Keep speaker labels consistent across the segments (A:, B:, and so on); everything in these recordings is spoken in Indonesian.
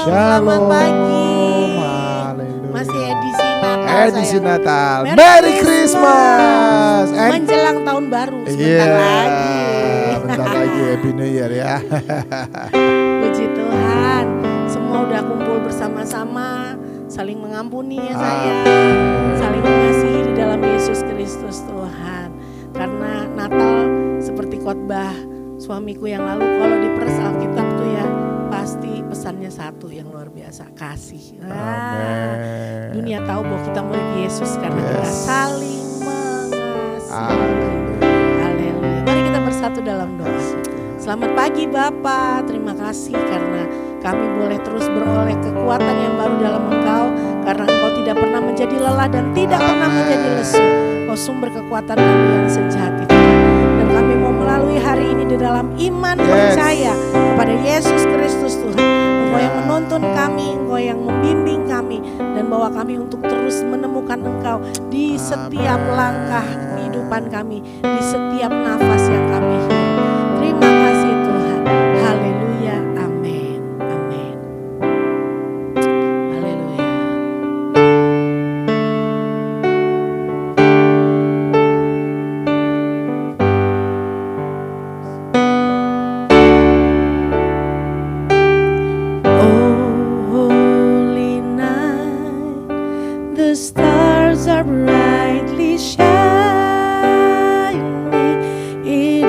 A: Selamat pagi.
B: Haleluya.
A: Masih edisi Natal.
B: Edisi
A: sayang.
B: Natal. Merry Christmas.
A: Menjelang tahun baru sebentar
B: Iya,
A: lagi.
B: bentar lagi Happy New Year ya.
A: Puji Tuhan, semua udah kumpul bersama-sama, saling mengampuni ya sayang, saling mengasihi di dalam Yesus Kristus Tuhan. Karena Natal seperti khotbah suamiku yang lalu, kalau diperas Alkitab tuh ya pasti pesannya satu yang luar biasa, kasih. Dunia tahu bahwa kita murid Yesus karena kita saling mengasihi. Haleluya. Mari kita bersatu dalam doa. Selamat pagi Bapa, terima kasih karena kami boleh terus beroleh kekuatan yang baru dalam Engkau, karena Engkau tidak pernah menjadi lelah dan tidak pernah menjadi lesu. Engkau sumber kekuatan kami yang sejati. Dan kami mau melalui hari ini di dalam iman percaya kepada Yesus Kristus Tuhan. Engkau yang menuntun kami, Engkau yang membimbing kami, dan bawa kami untuk terus menemukan Engkau di setiap langkah kehidupan kami, di setiap nafas yang kami hirup. Terima kasih Tuhan. Haleluya. Amin. Amin. Haleluya. Holy night, the stars are brightly shining. It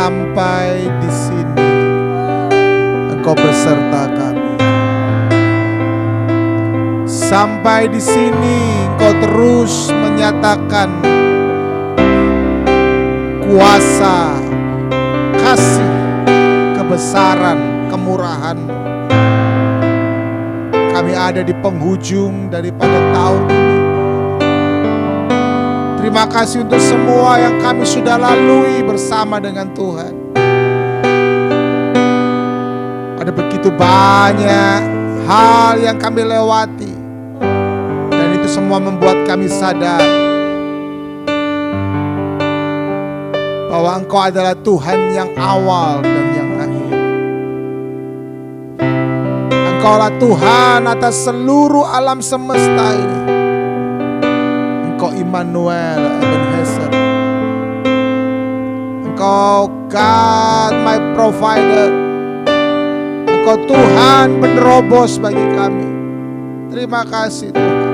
B: sampai di sini Engkau beserta kami. Sampai di sini Engkau terus menyatakan kuasa, kasih, kebesaran, kemurahan-Mu. Kami ada di penghujung daripada tahun ini. Terima kasih untuk semua yang kami sudah lalui bersama dengan Tuhan. Ada begitu banyak hal yang kami lewati, dan itu semua membuat kami sadar bahwa Engkau adalah Tuhan yang awal dan yang akhir. Engkaulah Tuhan atas seluruh alam semesta ini. Engkau Immanuel, Ebenezer. Engkau God my provider. Engkau Tuhan penerobos bagi kami. Terima kasih Tuhan.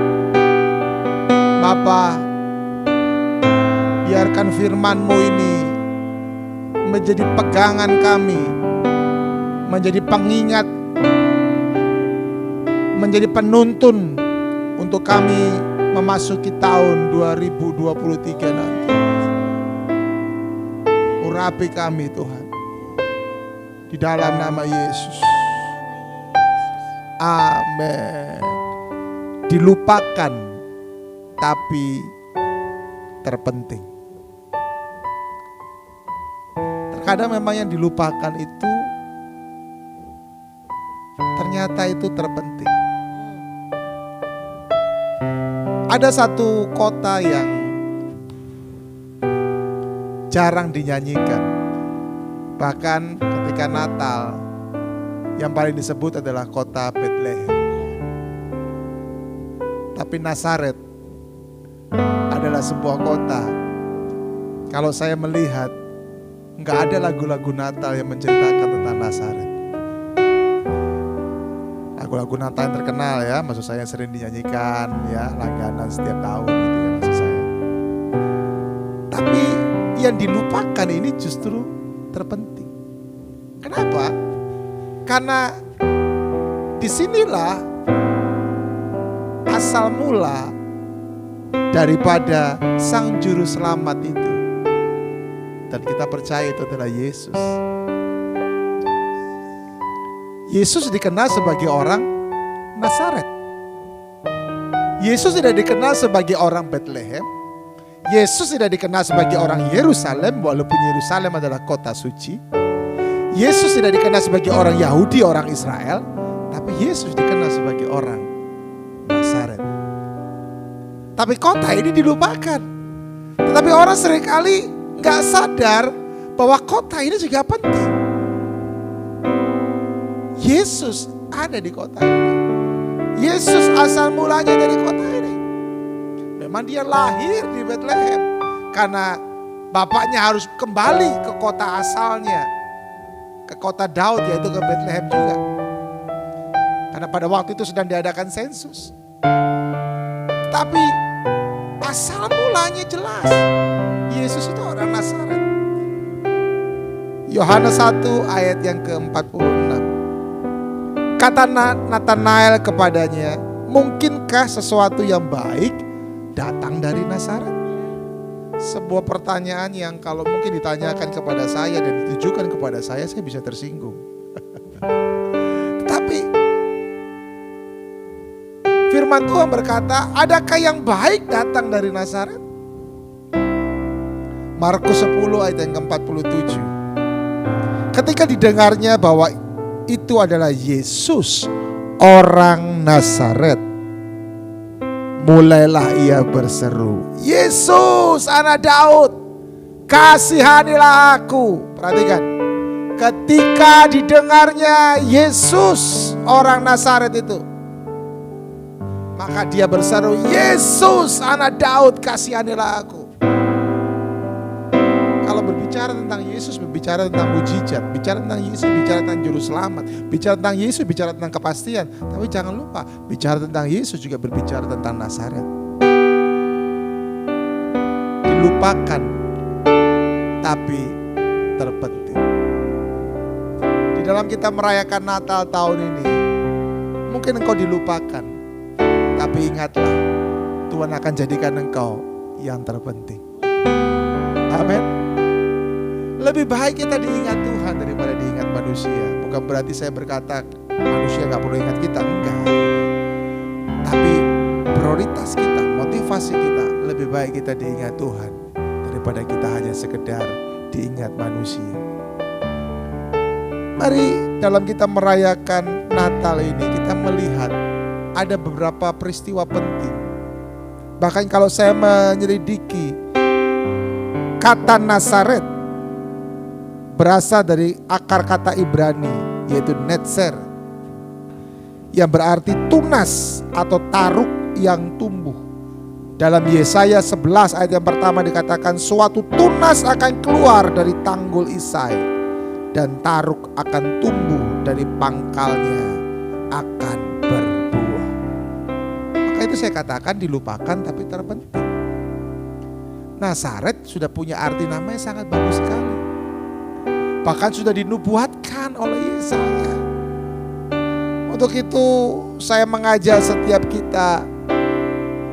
B: Bapa, biarkan firman-Mu ini menjadi pegangan kami, menjadi pengingat, menjadi penuntun untuk kami memasuki tahun 2023 nanti. Urapi kami Tuhan, di dalam nama Yesus. Amin. Dilupakan tapi terpenting. Terkadang memang yang dilupakan itu ternyata itu terpenting. Ada satu kota yang jarang dinyanyikan. Bahkan ketika Natal, yang paling disebut adalah kota Bethlehem. Tapi Nazaret adalah sebuah kota. Kalau saya melihat, nggak ada lagu-lagu Natal yang menceritakan tentang Nazaret. Lagu-lagu Natal yang terkenal ya, maksud saya yang sering dinyanyikan ya, langganan setiap tahun gitu ya maksud saya. Tapi yang dilupakan ini justru terpenting. Kenapa? Karena disinilah asal mula daripada Sang Juru Selamat itu. Dan kita percaya itu adalah Yesus. Yesus dikenal sebagai orang Nazaret. Yesus tidak dikenal sebagai orang Bethlehem. Yesus tidak dikenal sebagai orang Yerusalem, walaupun Yerusalem adalah kota suci. Yesus tidak dikenal sebagai orang Yahudi, orang Israel. Tapi Yesus dikenal sebagai orang Nazaret. Tapi kota ini dilupakan. Tetapi orang seringkali gak sadar bahwa kota ini juga penting. Yesus ada di kota ini. Yesus asal mulanya dari kota ini. Memang dia lahir di Bethlehem karena bapaknya harus kembali ke kota asalnya, ke kota Daud, yaitu ke Bethlehem juga. Karena pada waktu itu sedang diadakan sensus. Tapi asal mulanya jelas. Yesus itu orang Nazaret. Yohanes 1 ayat yang ke-46. Kata Nathanael kepadanya, mungkinkah sesuatu yang baik datang dari Nazaret? Sebuah pertanyaan yang kalau mungkin ditanyakan kepada saya dan ditujukan kepada saya bisa tersinggung. Tetapi firman Tuhan berkata, adakah yang baik datang dari Nazaret? Markus 10 ayat yang ke-47. Ketika didengarnya bahwa itu adalah Yesus, orang Nazaret, mulailah ia berseru, Yesus anak Daud, kasihanilah aku. Perhatikan, ketika didengarnya Yesus orang Nazaret itu, maka dia berseru, Yesus anak Daud, kasihanilah aku. Kalau berbicara tentang Yesus, berbicara tentang mujizat, bicara tentang Yesus, bicara tentang juru selamat, bicara tentang Yesus, bicara tentang kepastian. Tapi jangan lupa, bicara tentang Yesus juga berbicara tentang Nazaret. Dilupakan, tapi terpenting. dalam kita merayakan Natal tahun ini, mungkin engkau dilupakan. Tapi ingatlah, Tuhan akan jadikan engkau yang terpenting. Amin. Lebih baik kita diingat Tuhan daripada diingat manusia. Bukan berarti saya berkata manusia gak perlu ingat kita, enggak. Tapi prioritas kita, motivasi kita, lebih baik kita diingat Tuhan daripada kita hanya sekedar diingat manusia. Mari dalam kita merayakan Natal ini kita melihat ada beberapa peristiwa penting. Bahkan kalau saya menyelidiki, kata Nazaret berasal dari akar kata Ibrani yaitu netzer, yang berarti tunas atau taruk yang tumbuh. Dalam Yesaya 11 ayat yang pertama dikatakan, suatu tunas akan keluar dari tanggul Isai dan taruk akan tumbuh dari pangkalnya akan berbuah. Maka itu saya katakan dilupakan tapi terpenting. Nazaret sudah punya arti namanya sangat bagus sekali. Bahkan sudah dinubuatkan oleh Yesaya. Untuk itu saya mengajak setiap kita,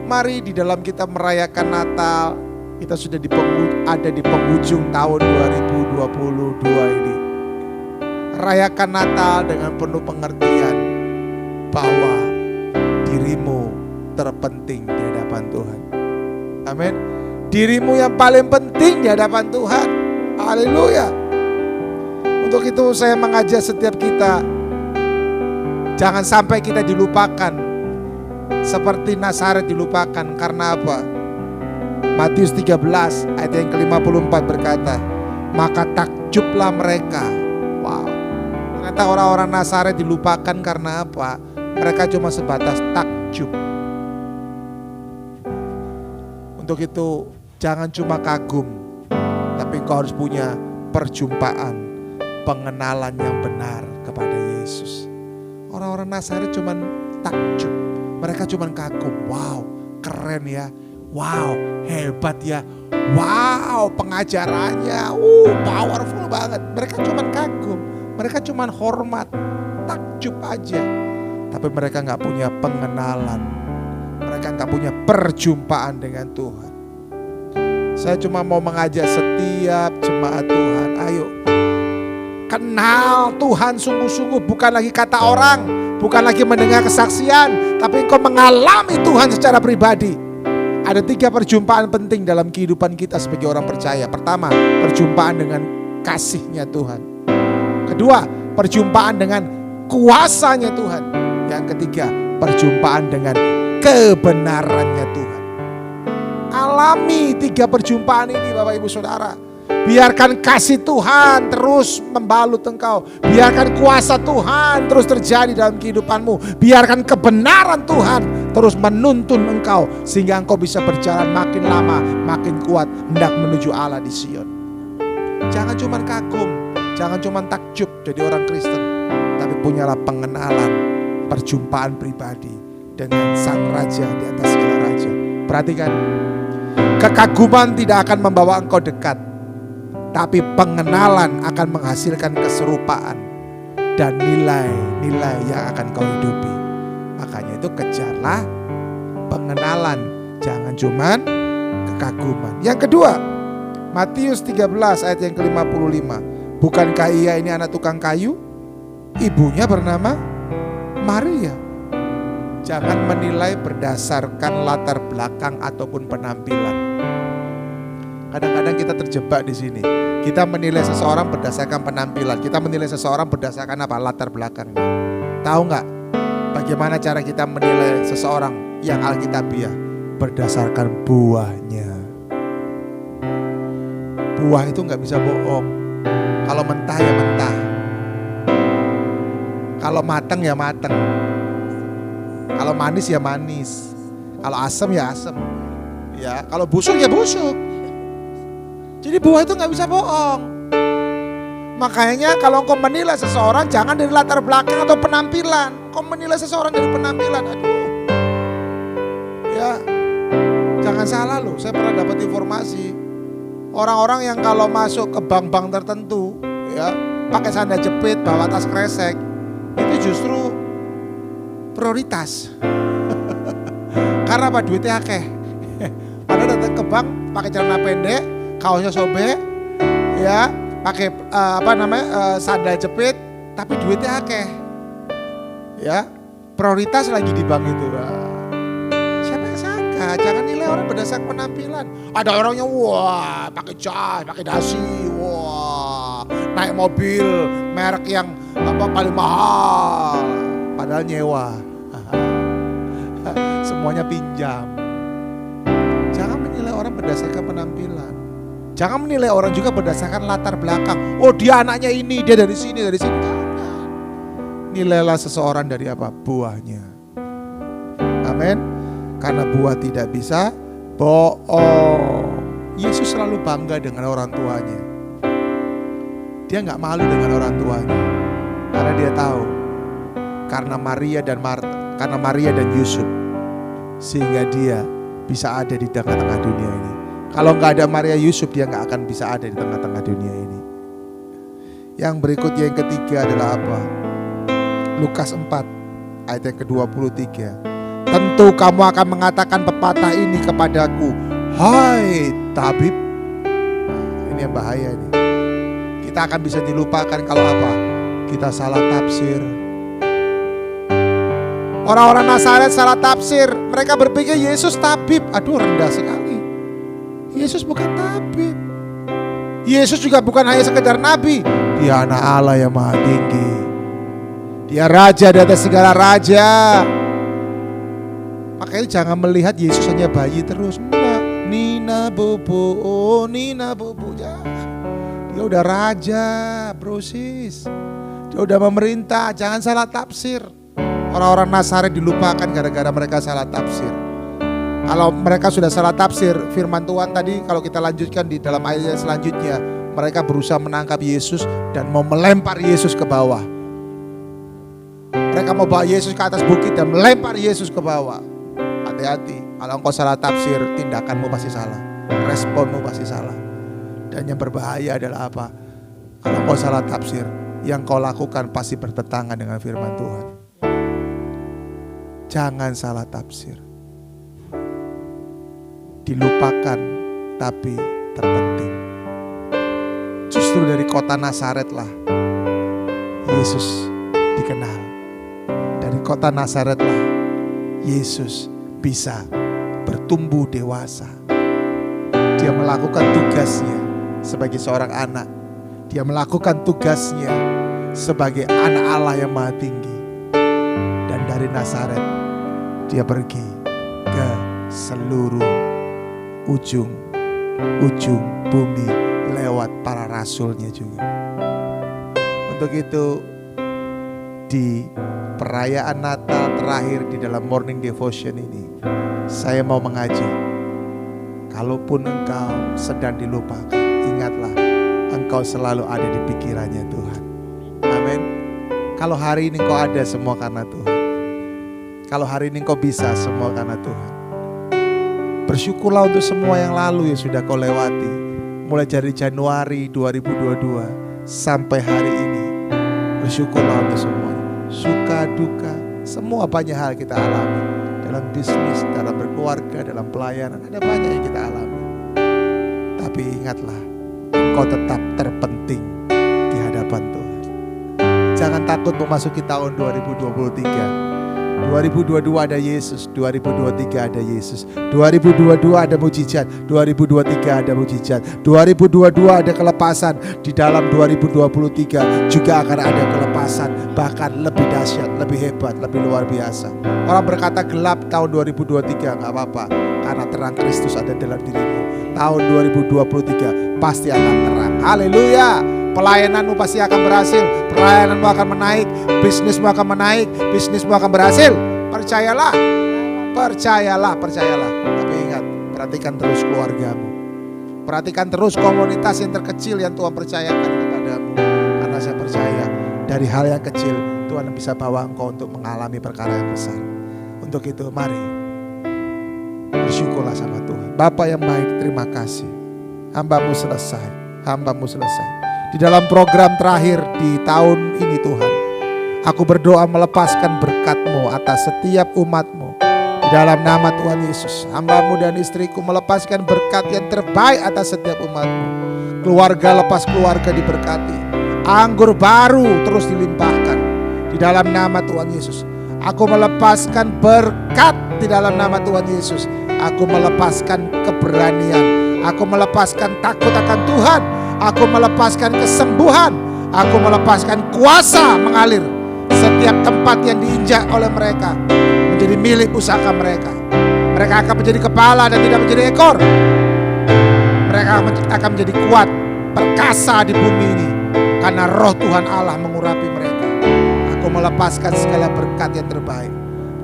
B: mari di dalam kita merayakan Natal, kita sudah ada di penghujung tahun 2022 ini. Rayakan Natal dengan penuh pengertian bahwa dirimu terpenting di hadapan Tuhan. Amin. Dirimu yang paling penting di hadapan Tuhan. Haleluya. Untuk itu saya mengajak setiap kita, jangan sampai kita dilupakan seperti Nazaret dilupakan. Karena apa? Matius 13 ayat yang ke-54 berkata, maka takjublah mereka. Wow. Ternyata orang-orang Nazaret dilupakan karena apa? Mereka cuma sebatas takjub. Untuk itu jangan cuma kagum, tapi kau harus punya perjumpaan, pengenalan yang benar kepada Yesus. Orang-orang Nazaret cuma takjub, mereka cuma kagum. Wow, keren ya. Wow, hebat ya. Wow, pengajarannya powerful banget. Mereka cuma kagum, mereka cuma hormat, takjub aja. Tapi mereka gak punya pengenalan, mereka gak punya perjumpaan dengan Tuhan. Saya cuma mau mengajak setiap jemaat Tuhan, ayo kenal Tuhan sungguh-sungguh, bukan lagi kata orang, bukan lagi mendengar kesaksian, tapi engkau mengalami Tuhan secara pribadi. Ada 3 perjumpaan penting dalam kehidupan kita sebagai orang percaya. Pertama, perjumpaan dengan kasih-Nya Tuhan. Kedua, perjumpaan dengan kuasa-Nya Tuhan. Yang ketiga, perjumpaan dengan kebenaran-Nya Tuhan. Alami 3 perjumpaan ini Bapak Ibu Saudara. Biarkan kasih Tuhan terus membalut engkau. Biarkan kuasa Tuhan terus terjadi dalam kehidupanmu. Biarkan kebenaran Tuhan terus menuntun engkau, sehingga engkau bisa berjalan makin lama, makin kuat hendak menuju Allah di Sion. Jangan cuma kagum, jangan cuma takjub jadi orang Kristen, tapi punyalah pengenalan, perjumpaan pribadi dengan Sang Raja di atas segala raja. Perhatikan, kekaguman tidak akan membawa engkau dekat, tapi pengenalan akan menghasilkan keserupaan dan nilai-nilai yang akan kau hidupi. Makanya itu kejarlah pengenalan, jangan cuman kekaguman. Yang kedua, Matius 13 ayat yang ke-55. Bukankah ia ini anak tukang kayu? Ibunya bernama Maria. Jangan menilai berdasarkan latar belakang ataupun penampilan. Kadang-kadang kita terjebak di sini. Kita menilai seseorang berdasarkan penampilan. Kita menilai seseorang berdasarkan apa? Latar belakangnya. Tahu nggak? Bagaimana cara kita menilai seseorang yang alkitabiah? Berdasarkan buahnya. Buah itu nggak bisa bohong. Kalau mentah ya mentah. Kalau matang ya matang. Kalau manis ya manis. Kalau asam ya asam. Ya, kalau busuk ya busuk. Jadi buah itu nggak bisa bohong. Makanya kalau engkau menilai seseorang jangan dari latar belakang atau penampilan. Engkau menilai seseorang dari penampilan, aduh. Ya, jangan salah loh. Saya pernah dapat informasi orang-orang yang kalau masuk ke bank-bank tertentu, ya pakai sandal jepit, bawa tas kresek, itu justru prioritas. Karena apa? Duitnya akeh. Padahal datang ke bank pakai celana pendek, kaosnya sobek, ya, pakai sandal jepit, tapi duitnya akeh. Ya, prioritas lagi di bank itu. Siapa yang sangka? Jangan nilai orang berdasarkan penampilan. Ada orangnya wah, pakai jas, pakai dasi, wah, naik mobil merek yang paling mahal, padahal nyewa. Semuanya pinjam. Jangan menilai orang berdasarkan penampilan. Jangan menilai orang juga berdasarkan latar belakang. Oh, dia anaknya ini, dia dari sini, dari sini. Nilailah seseorang dari apa? Buahnya. Amin. Karena buah tidak bisa bohong. Yesus selalu bangga dengan orang tuanya. Dia gak malu dengan orang tuanya. Karena dia tahu. Karena Maria dan Marta, karena Maria dan Yusuf, sehingga dia bisa ada di tengah-tengah dunia ini. Kalau gak ada Maria Yusuf, dia gak akan bisa ada di tengah-tengah dunia ini. Yang berikutnya yang ketiga adalah apa? Lukas 4 ayat yang ke-23. Tentu kamu akan mengatakan pepatah ini kepadaku, hai tabib. Ini yang bahaya nih. Kita akan bisa dilupakan kalau apa? Kita salah tafsir. Orang-orang Nazaret salah tafsir. Mereka berpikir Yesus tabib. Aduh, rendah sekali. Yesus bukan tabib. Yesus juga bukan hanya sekedar nabi. Dia anak Allah yang maha tinggi. Dia raja di atas segala raja. Makanya jangan melihat Yesus hanya bayi terus. Enggak. Nina bobo, oh Nina bobo. Dia udah raja, brosis. Dia udah memerintah. Jangan salah tafsir. Orang-orang Nazaret dilupakan gara-gara mereka salah tafsir. Kalau mereka sudah salah tafsir firman Tuhan tadi, kalau kita lanjutkan di dalam ayat selanjutnya, mereka berusaha menangkap Yesus dan mau melempar Yesus ke bawah. Mereka mau bawa Yesus ke atas bukit dan melempar Yesus ke bawah. Hati-hati, kalau engkau salah tafsir, tindakanmu pasti salah, responmu pasti salah. Dan yang berbahaya adalah apa? Kalau engkau salah tafsir, yang kau lakukan pasti bertentangan dengan firman Tuhan. Jangan salah tafsir. Dilupakan tapi terpenting. Justru dari kota Nazaret lah Yesus dikenal. Dari kota Nazaret lah Yesus bisa bertumbuh dewasa. Dia melakukan tugasnya sebagai seorang anak. Dia melakukan tugasnya sebagai anak Allah yang maha tinggi. Dan dari Nazaret dia pergi ke seluruh ujung bumi lewat para rasulnya juga. Untuk itu di perayaan Natal terakhir di dalam morning devotion ini, saya mau mengajak, kalaupun engkau sedang dilupakan, ingatlah engkau selalu ada di pikirannya Tuhan. Amin. Kalau hari ini engkau ada, semua karena Tuhan. Kalau hari ini engkau bisa, semua karena Tuhan. Bersyukurlah untuk semua yang lalu yang sudah kau lewati. Mulai dari Januari 2022 sampai hari ini. Bersyukurlah untuk semuanya. Suka, duka, semua banyak hal kita alami. Dalam bisnis, dalam berkeluarga, dalam pelayanan, ada banyak yang kita alami. Tapi ingatlah, engkau tetap terpenting di hadapan Tuhan. Jangan takut memasuki tahun 2023. 2022 ada Yesus, 2023 ada Yesus, 2022 ada mujizat, 2023 ada mujizat, 2022 ada kelepasan, di dalam 2023 juga akan ada kelepasan, bahkan lebih dahsyat, lebih hebat, lebih luar biasa. Orang berkata gelap tahun 2023, gak apa-apa, karena terang Kristus ada dalam dirimu. Tahun 2023 pasti akan terang. Haleluya. Pelayananmu pasti akan berhasil, pelayananmu akan menaik, bisnismu akan menaik, bisnismu akan berhasil. Percayalah, percayalah, percayalah. Tapi ingat, perhatikan terus keluargamu. Perhatikan terus komunitas yang terkecil yang Tuhan percayakan kepadamu. Karena saya percaya dari hal yang kecil Tuhan bisa bawa engkau untuk mengalami perkara yang besar. Untuk itu mari bersyukurlah sama Tuhan. Bapa yang baik, terima kasih. Hambamu selesai, hambamu selesai. di dalam program terakhir di tahun ini Tuhan. Aku berdoa melepaskan berkat-Mu atas setiap umat-Mu. Di dalam nama Tuhan Yesus, hamba-Mu dan istriku melepaskan berkat yang terbaik atas setiap umat-Mu. Keluarga lepas keluarga diberkati. Anggur baru terus dilimpahkan. Di dalam nama Tuhan Yesus. Aku melepaskan berkat di dalam nama Tuhan Yesus. Aku melepaskan keberanian. Aku melepaskan takut akan Tuhan. Aku melepaskan kesembuhan. Aku melepaskan kuasa mengalir. Setiap tempat yang diinjak oleh mereka menjadi milik usaha mereka. Mereka akan menjadi kepala dan tidak menjadi ekor. Mereka akan menjadi kuat, perkasa di bumi ini, karena roh Tuhan Allah mengurapi mereka. Aku melepaskan segala berkat yang terbaik.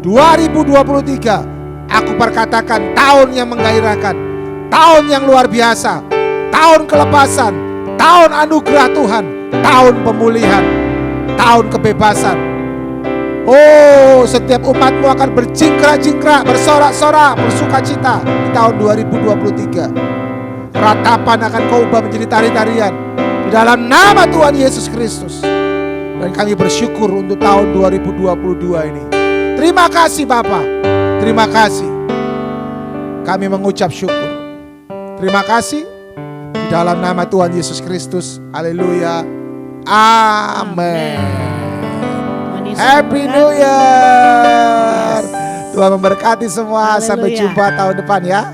B: 2023, aku perkatakan tahun yang menggairahkan, tahun yang luar biasa, tahun kelepasan, tahun anugerah Tuhan, tahun pemulihan, tahun kebebasan. Oh, setiap umat-Mu akan berjingkrak-jingkrak, bersorak-sorak, bersukacita di tahun 2023. Ratapan akan Kau ubah menjadi tari-tarian di dalam nama Tuhan Yesus Kristus. Dan kami bersyukur untuk tahun 2022 ini. Terima kasih Bapa. Terima kasih. Kami mengucap syukur. Terima kasih di dalam nama Tuhan Yesus Kristus. Haleluya. Amin. Happy New Year. Tuhan memberkati semua. Sampai jumpa tahun depan ya.